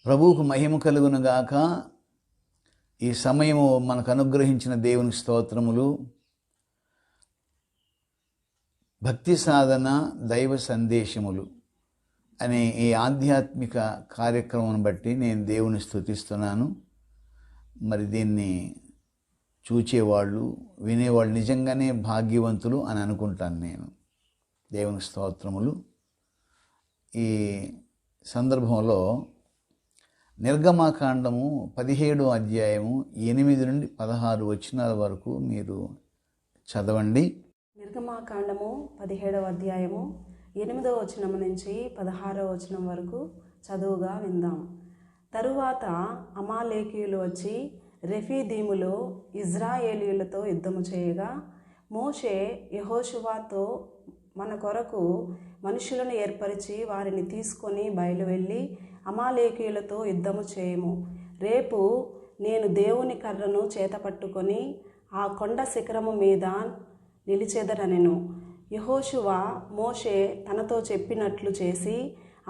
ప్రభువుకు మహిమ కలుగునుగాక. ఈ సమయము మనకు అనుగ్రహించిన దేవుని స్తోత్రములు. భక్తి సాధన దైవ సందేశములు అనే ఈ ఆధ్యాత్మిక కార్యక్రమం బట్టి నేను దేవుని స్తుతిస్తున్నాను. మరి దీన్ని చూచేవాళ్ళు, వినేవాళ్ళు నిజంగానే భాగ్యవంతులు అని అనుకుంటాను నేను. దేవుని స్తోత్రములు. ఈ సందర్భంలో నిర్గమాకాండము 17వ అధ్యాయము 8 నుండి 16 వచనాల వరకు మీరు చదవండి. నిర్గమాకాండము 17వ అధ్యాయము 8వ వచనం నుంచి 16వ వచనం వరకు చదువుగా విందాం. తరువాత అమాలేకీయులు వచ్చి రెఫీదీములో ఇజ్రాయేలీయులతో యుద్ధము చేయగా మోషే యెహోషువతో, మన కొరకు మనుషులను ఏర్పరిచి వారిని తీసుకొని బయలువెళ్ళి అమాలేకీయులతో యుద్ధము చేయము. రేపు నేను దేవుని కర్రను చేతపట్టుకొని ఆ కొండ శిఖరము మీద నిలిచెదరనెను. యెహోషువ మోషే తనతో చెప్పినట్లు చేసి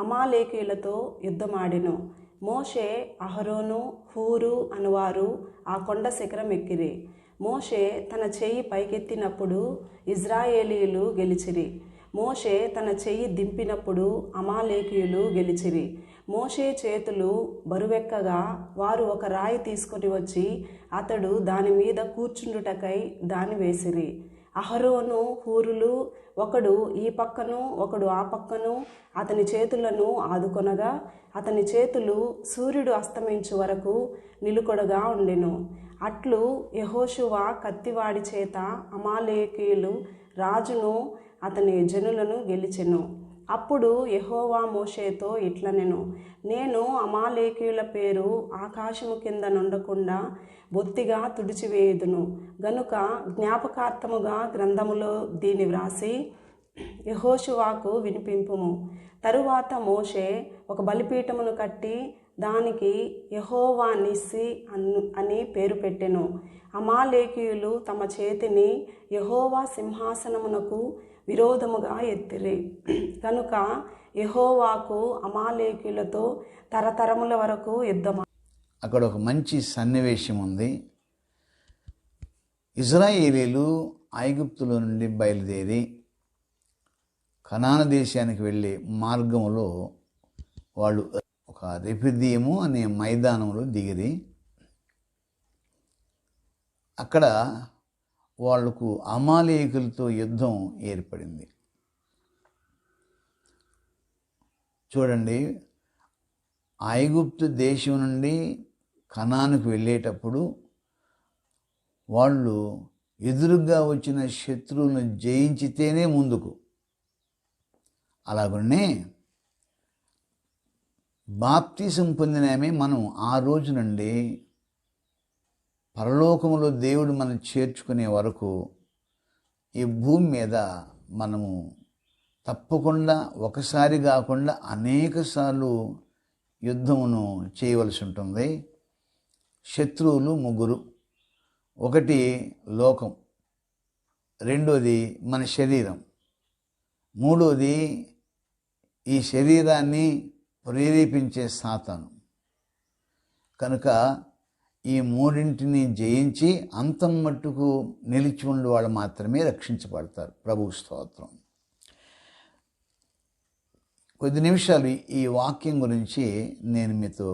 అమాలేకీయులతో యుద్ధమాడెను. మోషే, అహరోను, హూరు అనువారు ఆ కొండ శిఖరం ఎక్కిరి. మోషే తన చెయ్యి పైకెత్తినప్పుడు ఇజ్రాయేలీయులు గెలిచిరి. మోషే తన చెయ్యి దింపినప్పుడు అమాలేకీయులు గెలిచిరి. మోషే చేతులు బరువెక్కగా వారు ఒక రాయి తీసుకొని వచ్చి అతడు దాని మీద కూర్చుండుటకై దాన్ని వేసిరి. అహరోను, హూరులు ఒకడు ఈ పక్కను ఒకడు ఆ పక్కను అతని చేతులను ఆదుకొనగా అతని చేతులు సూర్యుడు అస్తమించు వరకు నిలుకొడగా ఉండెను. అట్లు యెహోషువ కత్తివాడి చేత అమాలేకీయులు రాజును అతని జనులను గెలిచెను. అప్పుడు యెహోవా మోషేతో ఇట్లనెను, నేను అమాలేకీయుల పేరు ఆకాశము కింద నుండకుండా బొత్తిగా తుడిచివేయుదును గనుక జ్ఞాపకార్థముగా గ్రంథములో దీని వ్రాసి యెహోషువకు వినిపింపుము. తరువాత మోషే ఒక బలిపీఠమును కట్టి దానికి యెహోవా నిస్సి అని పేరు పెట్టెను. అమాలేకీయులు తమ చేతిని యెహోవా సింహాసనమునకు విరోధముగా ఎత్తిరి కనుక యెహోవాకు అమాలేకీయులతో తరతరముల వరకు యుద్ధమా. అక్కడ ఒక మంచి సన్నివేశం ఉంది. ఇజ్రాయేలీలు ఐగుప్తులో నుండి బయలుదేరి కనాను దేశానికి వెళ్ళే మార్గములో వాళ్ళు ఒక రెఫీదీము అనే మైదానంలో దిగిరి. అక్కడ వాళ్లకు అమాలేకీయులతో యుద్ధం ఏర్పడింది. చూడండి, ఐగుప్తు దేశం నుండి కనానుకు వెళ్ళేటప్పుడు వాళ్ళు ఎదురుగా వచ్చిన శత్రువులను జయించితేనే ముందుకు. అలాగనే బాప్తిసం పొందినామే మనం ఆ రోజు నుండి పరలోకములో దేవుడు మనం చేర్చుకునే వరకు ఈ భూమి మీద మనము తప్పకుండా ఒకసారి కాకుండా అనేకసార్లు యుద్ధమును చేయవలసి ఉంటుంది. శత్రువులు 3. ఒకటి లోకం, రెండోది మన శరీరం, మూడోది ఈ శరీరాన్ని ప్రేరేపించే సాతాను. కనుక ఈ 3 జయించి అంతం మట్టుకు నిలిచి ఉండే వాళ్ళు మాత్రమే రక్షించబడతారు. ప్రభు స్తోత్రం. కొద్ది నిమిషాలు ఈ వాక్యం గురించి నేను మీతో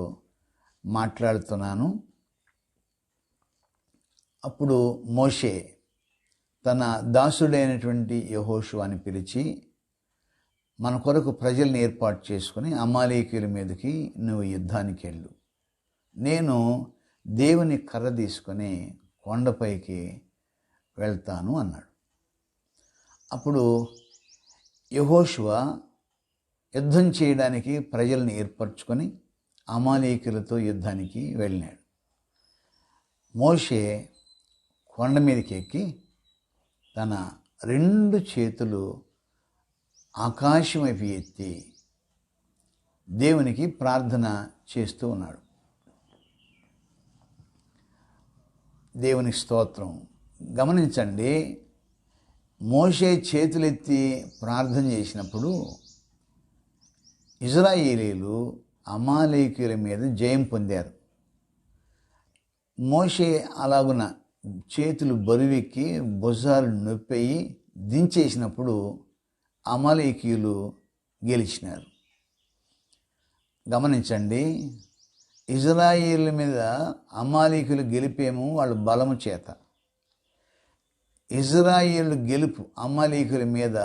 మాట్లాడుతున్నాను. అప్పుడు మోషే తన దాసుడైనటువంటి యెహోషువని పిలిచి, మన కొరకు ప్రజల్ని ఏర్పాటు చేసుకుని అమాలేకీయుల మీదకి నువ్వు యుద్ధానికి వెళ్ళు, నేను దేవుని కర్ర తీసుకొని కొండపైకి వెళ్తాను అన్నాడు. అప్పుడు యెహోషువ యుద్ధం చేయడానికి ప్రజల్ని ఏర్పరచుకొని అమాలేకీయులతో యుద్ధానికి వెళ్ళినాడు. మోషే కొండ మీదకి ఎక్కి తన 2 చేతులు ఆకాశం వైపు ఎత్తి దేవునికి ప్రార్థన చేస్తూ ఉన్నాడు. దేవునికి స్తోత్రం. గమనించండి, మోషే చేతులెత్తి ప్రార్థన చేసినప్పుడు ఇజ్రాయేలీలు అమాలేకీయుల మీద జయం పొందారు. మోషే అలాగున చేతులు బరువెక్కి భుజాలు నొప్పయి దించేసినప్పుడు అమాలేకీయులు గెలిచినారు. గమనించండి, ఇజ్రాయేలు మీద అమాలేకీయులు గెలిపేమో వాళ్ళ బలము చేత, ఇజ్రాయేలు గెలుపు అమాలేకీయుల మీద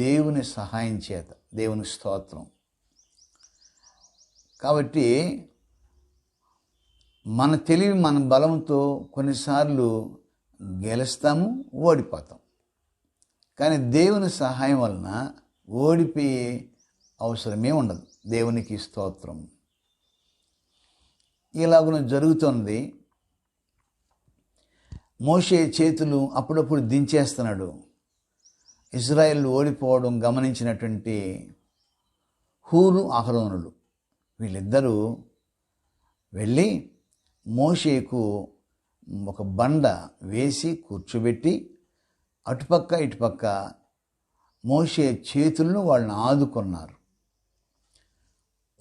దేవుని సహాయం చేత. దేవుని స్తోత్రం. కాబట్టి మన తెలివి మన బలంతో కొన్నిసార్లు గెలుస్తాము, ఓడిపోతాం. కానీ దేవుని సహాయం వలన ఓడిపోయే అవసరమే ఉండదు. దేవునికి స్తోత్రం. ఇలాగున జరుగుతుంది. మోషే చేతులు అప్పుడప్పుడు దించేస్తున్నాడు. ఇజ్రాయేల్ ఓడిపోవడం గమనించినటువంటి హూరు, అహరోనులు వీళ్ళిద్దరూ వెళ్ళి మోషేకు ఒక బండ వేసి కూర్చోబెట్టి అటుపక్క ఇటుపక్క మోషే చేతులను వాళ్ళని ఆదుకున్నారు.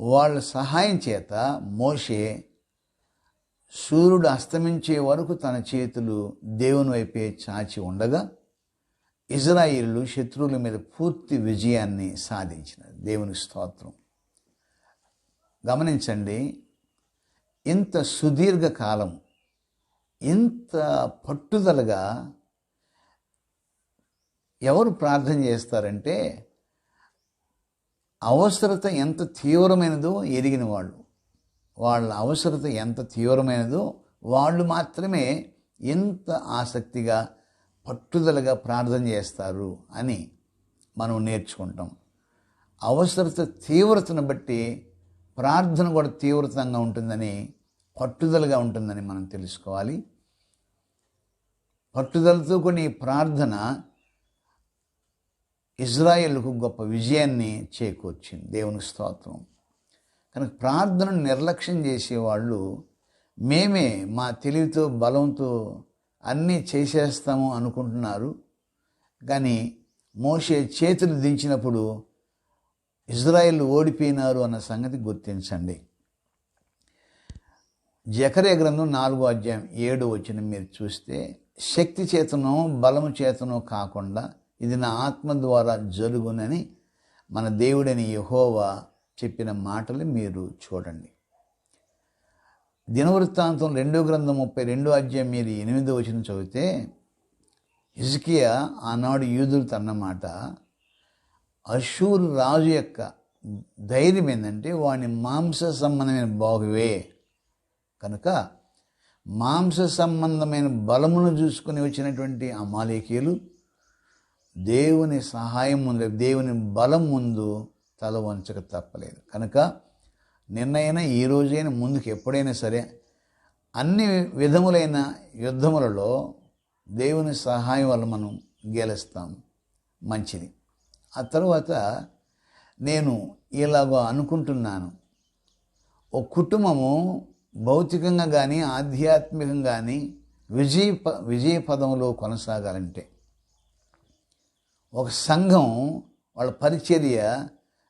వాళ్ళ సహాయం చేత మోషే సూర్యుడు అస్తమించే వరకు తన చేతులు దేవుని వైపే చాచి ఉండగా ఇజ్రాయేలు శత్రువుల మీద పూర్తి విజయాన్ని సాధించినారు. దేవుని స్తోత్రం. గమనించండి, ఇంత సుదీర్ఘకాలం ఇంత పట్టుదలగా ఎవరు ప్రార్థన చేస్తారంటే అవసరత ఎంత తీవ్రమైనదో ఎరిగిన వాళ్ళు, వాళ్ళ అవసరత ఎంత తీవ్రమైనదో వాళ్ళు మాత్రమే ఎంత ఆసక్తిగా పట్టుదలగా ప్రార్థన చేస్తారు అని మనం నేర్చుకుంటాం. అవసరత తీవ్రతను బట్టి ప్రార్థన కూడా తీవ్రతంగా ఉంటుందని, పట్టుదలగా ఉంటుందని మనం తెలుసుకోవాలి. పట్టుదలతో కొన్ని ప్రార్థన ఇజ్రాయేలుకు గొప్ప విజయాన్ని చేకూర్చింది. దేవుని స్తోత్రం. కనుక ప్రార్థనను నిర్లక్ష్యం చేసేవాళ్ళు మేమే మా తెలివితో బలంతో అన్నీ చేసేస్తాము అనుకుంటున్నారు. కానీ మోషే చేతులు దించినప్పుడు ఇజ్రాయేల్ ఓడిపోయినారు అన్న సంగతి గుర్తించండి. జకర్యా గ్రంథం 4వ అధ్యాయం 7వ వచనం మీరు చూస్తే, శక్తి చేతనో బలము చేతనో కాకుండా ఇది నా ఆత్మ ద్వారా జరుగునని మన దేవుడని యెహోవా చెప్పిన మాటలు మీరు చూడండి. దినవృత్తాంతం 2వ గ్రంథం 32వ అధ్యాయం మీరు 8వ వచనం చదివితే, హిజ్కియా ఆనాడు యూదులతో అన్నమాట, అషూరు రాజు యొక్క ధైర్యం ఏంటంటే వాని మాంస సంబంధమైన బాహువే. కనుక మాంస సంబంధమైన బలమును చూసుకుని వచ్చినటువంటి అమాలేకీయులు దేవుని సహాయం ముందు, దేవుని బలం ముందు తల వంచక తప్పలేదు. కనుక నిన్నైనా ఈ రోజైనా ముందుకు ఎప్పుడైనా సరే అన్ని విధములైన యుద్ధములలో దేవుని సహాయం వల్ల మనం గెలుస్తాం. మంచిది. ఆ తర్వాత నేను ఇలాగ అనుకుంటున్నాను, ఒక కుటుంబము భౌతికంగా కానీ ఆధ్యాత్మికంగా కానీ విజయ పదంలో కొనసాగాలంటే, ఒక సంఘం వాళ్ళ పరిచర్య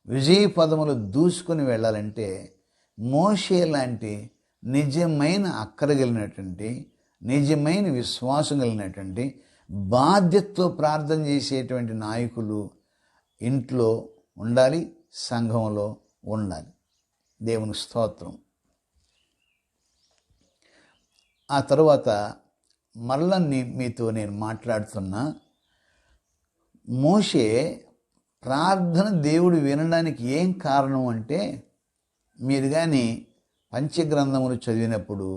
విజయ పదములు దూసుకొని వెళ్ళాలంటే మోషే లాంటి నిజమైన అక్కర కలిగినటువంటి, నిజమైన విశ్వాసం కలిగినటువంటి, బాధ్యతతో ప్రార్థన చేసేటువంటి నాయకులు ఇంట్లో ఉండాలి, సంఘంలో ఉండాలి. దేవుని స్తోత్రం. ఆ తర్వాత మరలా మీతో నేను మాట్లాడుతున్నా, మోషే ప్రార్థన దేవుడు వినడానికి ఏం కారణం అంటే, మీరు కానీ పంచగ్రంథములు చదివినప్పుడు,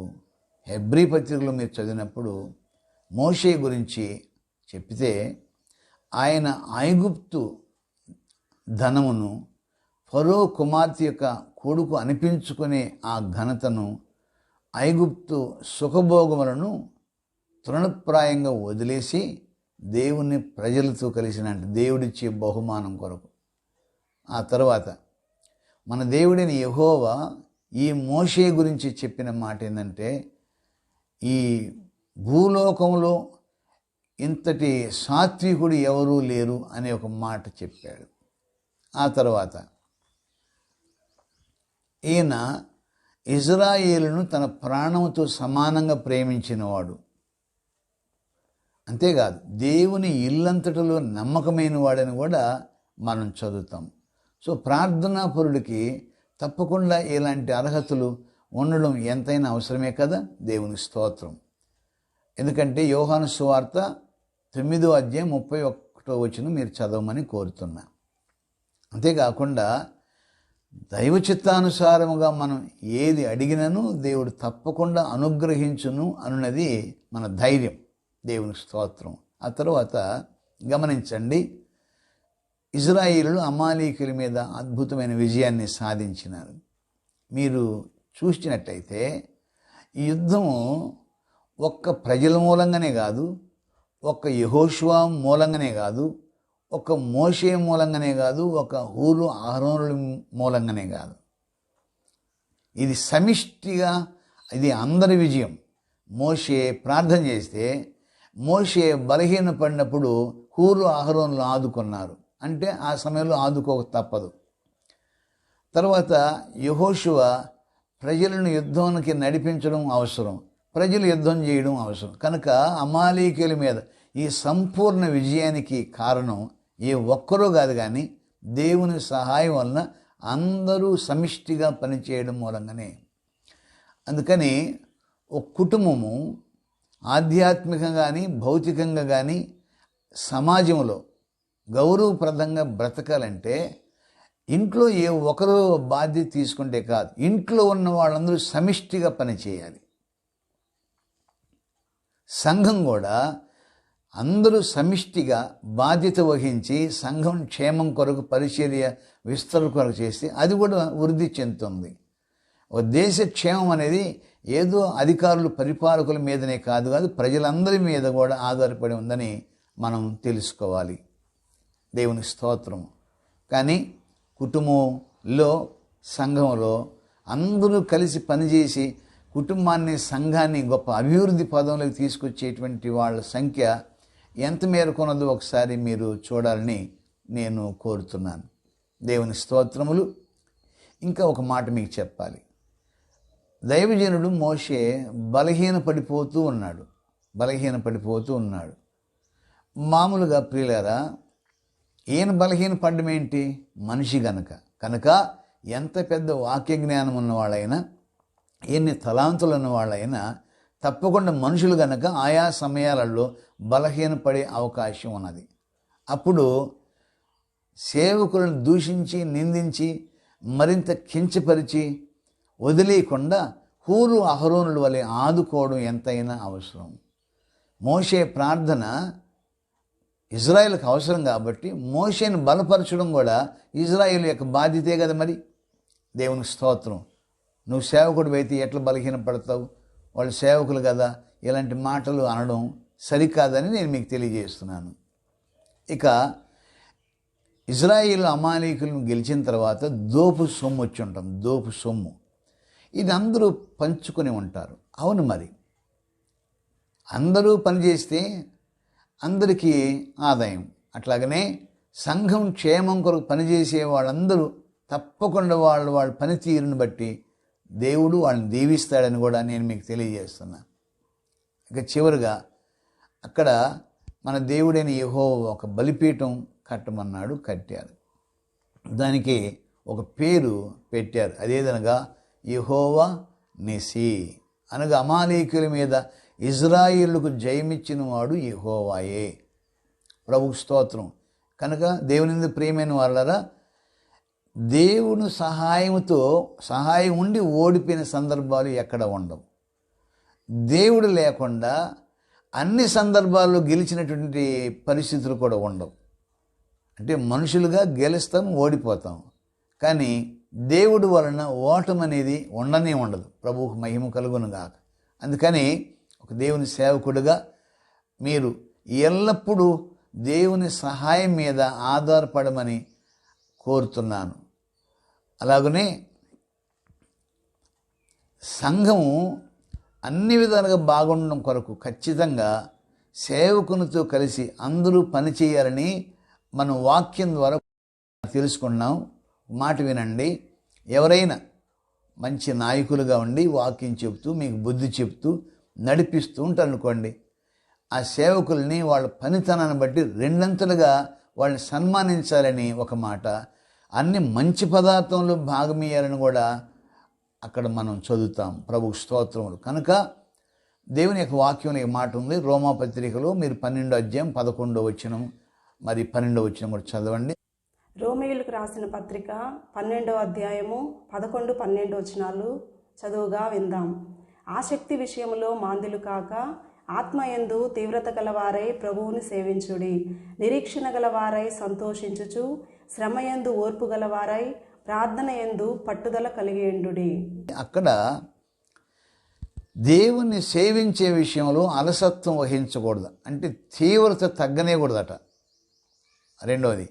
హెబ్రీ పత్రికలు మీరు చదివినప్పుడు మోషే గురించి చెప్తే, ఆయన ఐగుప్తు ధనమును ఫరో కుమార్తె యొక్క కొడుకు అనిపించుకునే ఆ ఘనతను, ఐగుప్తు సుఖభోగములను తృణప్రాయంగా వదిలేసి దేవుని ప్రజలతో కలిసిన దేవుడిచ్చే బహుమానం కొరకు. ఆ తర్వాత మన దేవుడైన యెహోవా ఈ మోషే గురించి చెప్పిన మాట ఏంటంటే, ఈ భూలోకంలో ఇంతటి సాత్వికుడు ఎవరూ లేరు అనే ఒక మాట చెప్పాడు. ఆ తర్వాత ఈయన ఇజ్రాయేలును తన ప్రాణంతో సమానంగా ప్రేమించినవాడు. అంతేకాదు దేవుని ఇల్లంతటిలో నమ్మకమైన వాడని కూడా మనం చదువుతాం. సో ప్రార్థనాపరుడికి తప్పకుండా ఇలాంటి అర్హతలు ఉండడం ఎంతైనా అవసరమే కదా. దేవుని స్తోత్రం. ఎందుకంటే యోహాను సువార్త 9వ అధ్యాయం 31వ వచనం మీరు చదవమని కోరుతున్నా. అంతేకాకుండా దైవ చిత్తానుసారముగా మనం ఏది అడిగినను దేవుడు తప్పకుండా అనుగ్రహించును అన్నది మన ధైర్యం. దేవుని స్తోత్రం. ఆ తర్వాత గమనించండి, ఇజ్రాయేలులు అమాలీకుల మీద అద్భుతమైన విజయాన్ని సాధించినారు. మీరు చూసినట్టయితే ఈ యుద్ధము ఒక్క ప్రజల మూలంగానే కాదు, ఒక్క యెహోషువ మూలంగానే కాదు, ఒక మోషే మూలంగానే కాదు, ఒక హూరు అహరోనుల మూలంగానే కాదు. ఇది సమిష్టిగా, ఇది అందరి విజయం. మోషే ప్రార్థన చేస్తే మోషే బలహీనపడినప్పుడు హూరు అహరోనులు ఆదుకున్నారు. అంటే ఆ సమయంలో ఆదుకోక తప్పదు. తర్వాత యెహోషువ ప్రజలను యుద్ధానికి నడిపించడం అవసరం, ప్రజలు యుద్ధం చేయడం అవసరం. కనుక అమాలీకుల మీద ఈ సంపూర్ణ విజయానికి కారణం ఏ ఒక్కరూ కాదు, కానీ దేవుని సహాయం వలన అందరూ సమిష్టిగా పనిచేయడం మూలంగానే. అందుకని ఒక కుటుంబము ఆధ్యాత్మికంగా కానీ భౌతికంగా కానీ సమాజంలో గౌరవప్రదంగా బ్రతకాలంటే ఇంట్లో ఏ ఒకరు బాధ్యత తీసుకుంటే కాదు, ఇంట్లో ఉన్న వాళ్ళందరూ సమిష్టిగా పనిచేయాలి. సంఘం కూడా అందరూ సమిష్టిగా బాధ్యత వహించి సంఘం క్షేమం కొరకు పరిచర్య విస్తరణ కొరకు చేస్తే అది కూడా వృద్ధి చెందుతుంది. ఒక దేశ క్షేమం అనేది ఏదో అధికారులు పరిపాలకుల మీదనే కాదు, ప్రజలందరి మీద కూడా ఆధారపడి ఉందని మనం తెలుసుకోవాలి. దేవుని స్తోత్రం. కానీ కుటుంబంలో సంఘంలో అందరూ కలిసి పనిచేసి కుటుంబాన్ని సంఘాన్ని గొప్ప అభివృద్ధి పదంలోకి తీసుకొచ్చేటువంటి వాళ్ళ సంఖ్య ఎంత మేరకు ఉన్నదో ఒకసారి మీరు చూడాలని నేను కోరుతున్నాను. దేవుని స్తోత్రములు. ఇంకా ఒక మాట మీకు చెప్పాలి. దైవజనుడు మోషే బలహీనపడిపోతూ ఉన్నాడు. మామూలుగా ప్రియులారా, ఈయన బలహీనపడడం ఏంటి? మనిషి కనుక ఎంత పెద్ద వాక్య జ్ఞానం ఉన్నవాళ్ళైనా, ఎన్ని తలాంతులు ఉన్నవాళ్ళైనా తప్పకుండా మనుషులు కనుక ఆయా సమయాలలో బలహీనపడే అవకాశం ఉన్నది. అప్పుడు సేవకులను దూషించి నిందించి మరింత కించపరిచి వదిలేయకుండా హూరు అహరోనుల వలె ఆదుకోవడం ఎంతైనా అవసరం. మోషే ప్రార్థన ఇజ్రాయేల్కి అవసరం కాబట్టి మోషేని బలపరచడం కూడా ఇజ్రాయేల్ యొక్క బాధ్యతే కదా. మరి దేవుని స్తోత్రం. నువ్వు సేవకుడు అయితే ఎట్లా బలహీనపడతావు? వాళ్ళు సేవకులు కదా, ఇలాంటి మాటలు అనడం సరికాదని నేను మీకు తెలియజేస్తున్నాను. ఇక ఇజ్రాయేలు అమాలీకులను గెలిచిన తర్వాత దోపు సొమ్ము వచ్చి ఉంటాం. దోపు సొమ్ము ఇది అందరూ పంచుకొని ఉంటారు. అవును, మరి అందరూ పనిచేస్తే అందరికీ ఆదాయం. అట్లాగనే సంఘం క్షేమం కొరకు పనిచేసే వాళ్ళందరూ తప్పకుండా వాళ్ళ పనితీరుని బట్టి దేవుడు వాళ్ళని దీవిస్తాడని కూడా నేను మీకు తెలియజేస్తున్నా. ఇక చివరిగా అక్కడ మన దేవుడైన యెహోవా ఒక బలిపీఠం కట్టమన్నాడు, కట్టారు. దానికి ఒక పేరు పెట్టారు. అదేదనగా యెహోవా నిసి, అనగా అమాలేకుల మీద ఇజ్రాయేలుకు జయమిచ్చిన వాడు యెహోవాయే. ప్రభుకు స్తోత్రం. కనుక దేవుని ప్రియమైన వాళ్ళరా, దేవుని సహాయం ఉండి ఓడిపోయిన సందర్భాలు ఎక్కడ ఉండవు. దేవుడు లేకుండా అన్ని సందర్భాల్లో గెలిచినటువంటి పరిస్థితులు కూడా ఉండవు. అంటే మనుషులుగా గెలుస్తాం, ఓడిపోతాం, కానీ దేవుడు వలన ఓటం అనేది ఉండదు. ప్రభువుకు మహిమ కలుగును గాక. అందుకని ఒక దేవుని సేవకుడిగా మీరు ఎల్లప్పుడూ దేవుని సహాయం మీద ఆధారపడమని కోరుతున్నాను. అలాగనే సంఘము అన్ని విధాలుగా బాగుండడం కొరకు ఖచ్చితంగా సేవకునితో కలిసి అందరూ పనిచేయాలని మనం వాక్యం ద్వారా తెలుసుకున్నాం. మాట వినండి. ఎవరైనా మంచి నాయకులుగా ఉండి వాక్యం చెప్తూ మీకు బుద్ధి చెప్తూ నడిపిస్తూ ఉంటారు అనుకోండి, ఆ సేవకుల్ని వాళ్ళ పనితనాన్ని బట్టి రెండంతలుగా వాళ్ళని సన్మానించాలని ఒక మాట, అన్ని మంచి పదార్థంలో భాగమయ్యాలని కూడా అక్కడ మనం చదువుతాం. ప్రభుకు స్తోత్రములు. కనుక దేవుని యొక్క వాక్యం యొక్క మాట ఉంది. రోమాపత్రికలో మీరు 12వ అధ్యాయం 11వ వచనం మరి 12వ వచనం కూడా చదవండి. రోమీయులకు రాసిన పత్రిక 12వ అధ్యాయము 11, 12 వచనాలు చదువుగా విందాం. ఆసక్తి విషయంలో మాంద్యులు కాక ఆత్మయందు తీవ్రత గలవారై ప్రభువుని సేవించుడి. నిరీక్షణ గలవారై సంతోషించుచు, శ్రమయందు ఓర్పు గలవారై, ప్రార్థన యందు పట్టుదల కలిగియుండుడి. అక్కడ దేవుణ్ణి సేవించే విషయంలో అలసత్వం వహించకూడదు, అంటే తీవ్రత తగ్గనేకూడదట. రెండవది,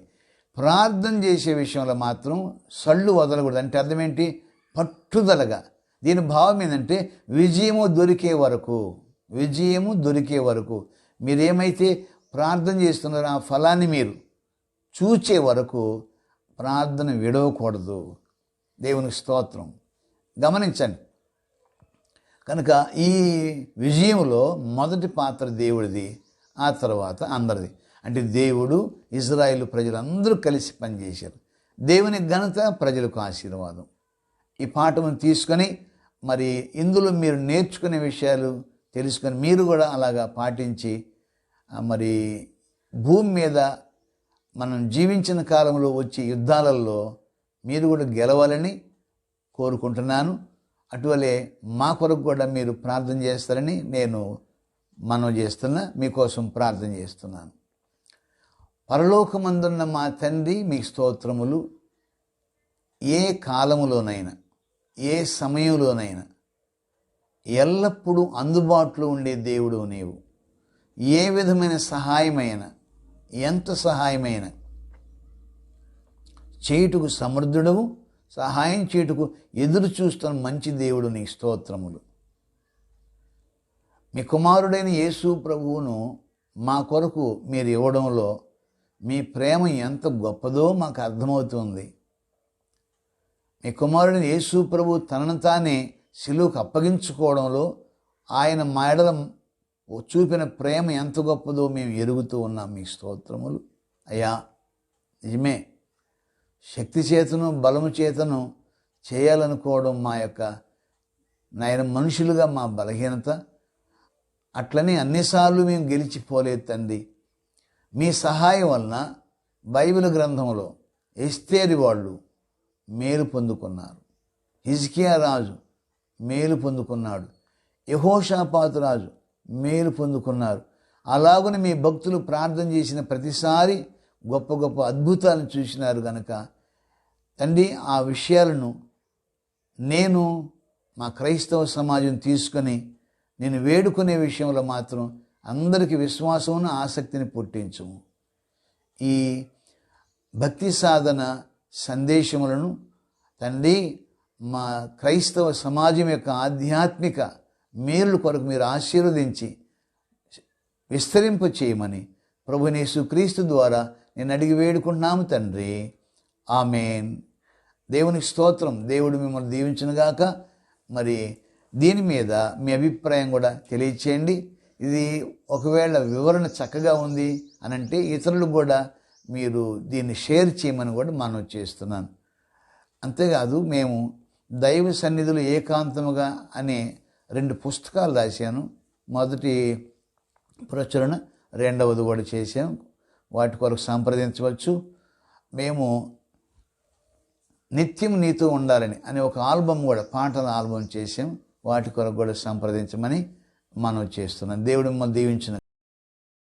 ప్రార్థన చేసే విషయంలో మాత్రం సళ్ళు వదలకూడదు. అంటే అర్థం ఏంటి? పట్టుదలగా. దీని భావం ఏంటంటే విజయము దొరికే వరకు మీరేమైతే ప్రార్థన చేస్తున్నారో ఆ ఫలాన్ని మీరు చూచే వరకు ప్రార్థన విడవకూడదు. దేవునికి స్తోత్రం. గమనించండి. కనుక ఈ విజయంలో మొదటి పాత్ర దేవుడిది, ఆ తర్వాత అందరిది. అంటే దేవుడు, ఇజ్రాయేలు ప్రజలందరూ కలిసి పనిచేశారు. దేవుని ఘనత, ప్రజలకు ఆశీర్వాదం. ఈ పాఠమును తీసుకొని మరి ఇందులో మీరు నేర్చుకునే విషయాలు తెలుసుకొని మీరు కూడా అలాగా పాటించి మరి భూమి మీద మనం జీవించిన కాలంలో వచ్చే యుద్ధాలలో మీరు కూడా గెలవాలని కోరుకుంటున్నాను. అటువలే మా కొరకు కూడా మీరు ప్రార్థన చేస్తారని నేను మనవి చేస్తున్నా, మీకోసం ప్రార్థన చేస్తున్నాను. పరలోకమందున్న మా తండ్రి, మీ స్తోత్రములు. ఏ కాలములోనైనా, ఏ సమయంలోనైనా ఎల్లప్పుడూ అందుబాటులో ఉండే దేవుడు నీవు. ఏ విధమైన సహాయమైన, ఎంత సహాయమైన చేయుటకు సమర్థుడవు, సహాయం చేయుటకు ఎదురు చూస్తున్న మంచి దేవుడు, నీ స్తోత్రములు. మీ కుమారుడైన యేసు ప్రభువును మా కొరకు మీరు ఇవ్వడంలో మీ ప్రేమ ఎంత గొప్పదో మాకు అర్థమవుతుంది. మీ కుమారుడైన యేసు ప్రభు తనను తానే శిలువకు అప్పగించుకోవడంలో ఆయన మా ఎడల చూపిన ప్రేమ ఎంత గొప్పదో మేము ఎరుగుతూ ఉన్నాం. మీ స్తోత్రములు అయ్యా. నిజమే, శక్తి చేతను బలము చేతను చేయాలనుకోవడం మా యొక్క మనుషులుగా మా బలహీనత. అట్లనే అన్నిసార్లు మేము గెలిచిపోలేదు తండ్రి. మీ సహాయం వలన బైబిల్ గ్రంథంలో ఎస్తేరు వాళ్ళు మేలు పొందుకున్నారు, హిజ్కియా రాజు మేలు పొందుకున్నాడు, యెహోషాపాతు రాజు మేలు పొందుకున్నారు. అలాగని మీ భక్తులు ప్రార్థన చేసిన ప్రతిసారి గొప్ప గొప్ప అద్భుతాలను చూసినారు గనక తండ్రి, ఆ విషయాలను నేను మా క్రైస్తవ సమాజం తీసుకొని నేను వేడుకునే విషయంలో మాత్రం అందరికీ విశ్వాసమును, ఆసక్తిని పుట్టించుము. ఈ భక్తి సాధన సందేశములను తండ్రి మా క్రైస్తవ సమాజం యొక్క ఆధ్యాత్మిక మేలు కొరకు మీరు ఆశీర్వదించి విస్తరింప చేయమని ప్రభువైన యేసుక్రీస్తు ద్వారా నేను అడిగి వేడుకుంటున్నాము తండ్రి. ఆమేన్. దేవునికి స్తోత్రం. దేవుడు మిమ్మల్ని దీవించునుగాక. మరి దీని మీద మీ అభిప్రాయం కూడా తెలియచేయండి. ఇది ఒకవేళ వివరణ చక్కగా ఉంది అనంటే ఇతరులకు కూడా మీరు దీన్ని షేర్ చేయమని కూడా మనం చేస్తున్నాను. అంతేకాదు, మేము దైవ సన్నిధిలో ఏకాంతముగా అనే 2 పుస్తకాలు రాశాను. మొదటి ప్రచురణ, రెండవది కూడా చేశాం. వాటి కొరకు సంప్రదించవచ్చు. మేము నిత్యం నీతో ఉండాలని అనే ఒక ఆల్బమ్ కూడా, పాటల ఆల్బమ్ చేసాం. వాటి కొరకు కూడా సంప్రదించమని మనం చేస్తున్నాం. దేవుడు మిమ్మల్ని దీవించిన